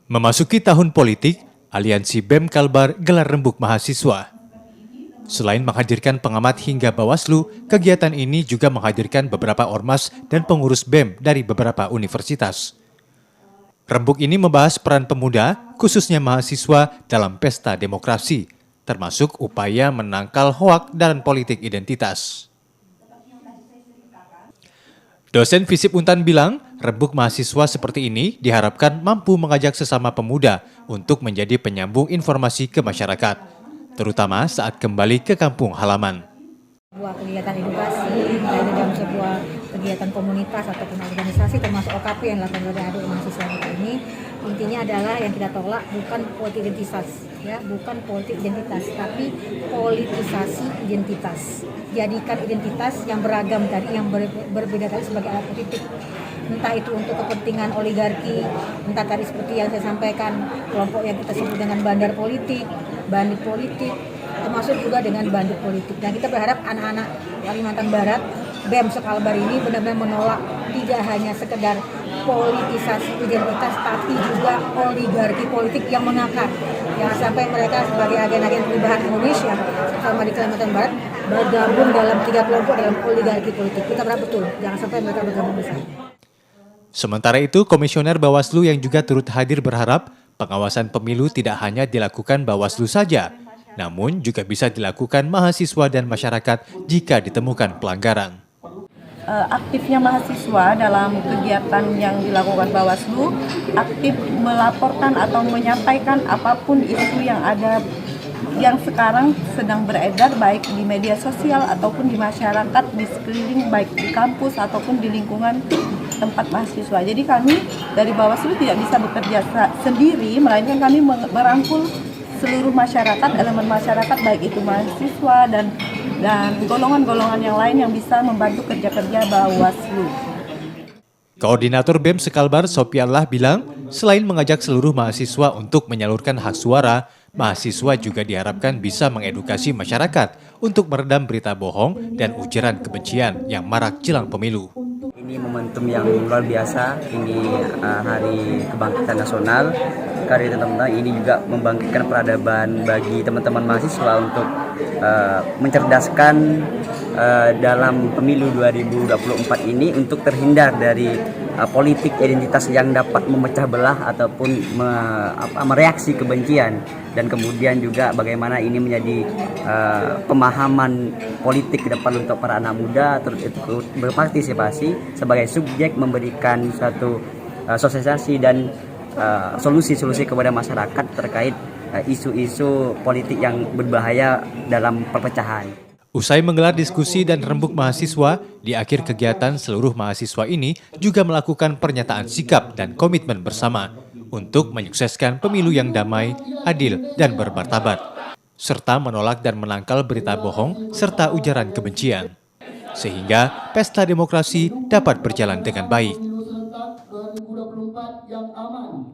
Memasuki tahun politik, Aliansi BEM Kalbar gelar rembuk mahasiswa. Selain menghadirkan pengamat hingga Bawaslu, kegiatan ini juga menghadirkan beberapa ormas dan pengurus BEM dari beberapa universitas. Rembuk ini membahas peran pemuda, khususnya mahasiswa, dalam pesta demokrasi, termasuk upaya menangkal hoak dan politik identitas. Dosen Visip Untan bilang, rembuk mahasiswa seperti ini diharapkan mampu mengajak sesama pemuda untuk menjadi penyambung informasi ke masyarakat, terutama saat kembali ke kampung halaman. Sebuah kegiatan edukasi, dalam sebuah kegiatan komunitas ataupun organisasi termasuk OKP yang dilakukan oleh adik mahasiswa kita ini, intinya adalah yang kita tolak bukan politik identitas, ya, bukan politik identitas, tapi politisasi identitas. Jadikan identitas yang beragam tadi, yang berbeda tadi sebagai alat politik. Entah itu untuk kepentingan oligarki, entah tadi seperti yang saya sampaikan, kelompok yang kita sebut dengan bandar politik, bandit politik, termasuk juga dengan bandit politik. Dan kita berharap anak-anak Kalimantan Barat, BEM Sekalbar ini benar-benar menolak tidak hanya sekedar politisasi identitas, tapi juga oligarki politik yang mengakar. Jangan sampai mereka sebagai agen-agen perubahan Indonesia, sama di Kalimantan Barat, bergabung dalam 3 kelompok dalam oligarki politik. Kita berharap betul, jangan sampai mereka bergabung bersama. Sementara itu, Komisioner Bawaslu yang juga turut hadir berharap pengawasan pemilu tidak hanya dilakukan Bawaslu saja, namun juga bisa dilakukan mahasiswa dan masyarakat jika ditemukan pelanggaran. Aktifnya mahasiswa dalam kegiatan yang dilakukan Bawaslu, aktif melaporkan atau menyampaikan apapun isu yang ada yang sekarang sedang beredar baik di media sosial ataupun di masyarakat di sekeliling, baik di kampus ataupun di lingkungan tempat mahasiswa. Jadi kami dari Bawaslu tidak bisa bekerja sendiri, melainkan kami merangkul seluruh masyarakat, elemen masyarakat baik itu mahasiswa dan golongan-golongan yang lain yang bisa membantu kerja-kerja Bawaslu. Koordinator BEM Sekalbar Sopiallah bilang, selain mengajak seluruh mahasiswa untuk menyalurkan hak suara, mahasiswa juga diharapkan bisa mengedukasi masyarakat untuk meredam berita bohong dan ujaran kebencian yang marak jelang pemilu. Ini momentum yang luar biasa, ini Hari Kebangkitan Nasional. Karena teman-teman ini juga membangkitkan peradaban bagi teman-teman mahasiswa untuk mencerdaskan dalam pemilu 2024 ini untuk terhindar dari politik identitas yang dapat memecah belah ataupun mereaksi kebencian, dan kemudian juga bagaimana ini menjadi pemahaman politik ke depan untuk para anak muda terus ikut berpartisipasi sebagai subjek memberikan suatu sosialisasi dan solusi-solusi kepada masyarakat terkait isu-isu politik yang berbahaya dalam perpecahan. Usai menggelar diskusi dan rembuk mahasiswa, di akhir kegiatan seluruh mahasiswa ini juga melakukan pernyataan sikap dan komitmen bersama untuk menyukseskan pemilu yang damai, adil, dan bermartabat, serta menolak dan menangkal berita bohong serta ujaran kebencian, sehingga pesta demokrasi dapat berjalan dengan baik. 2024 yang aman.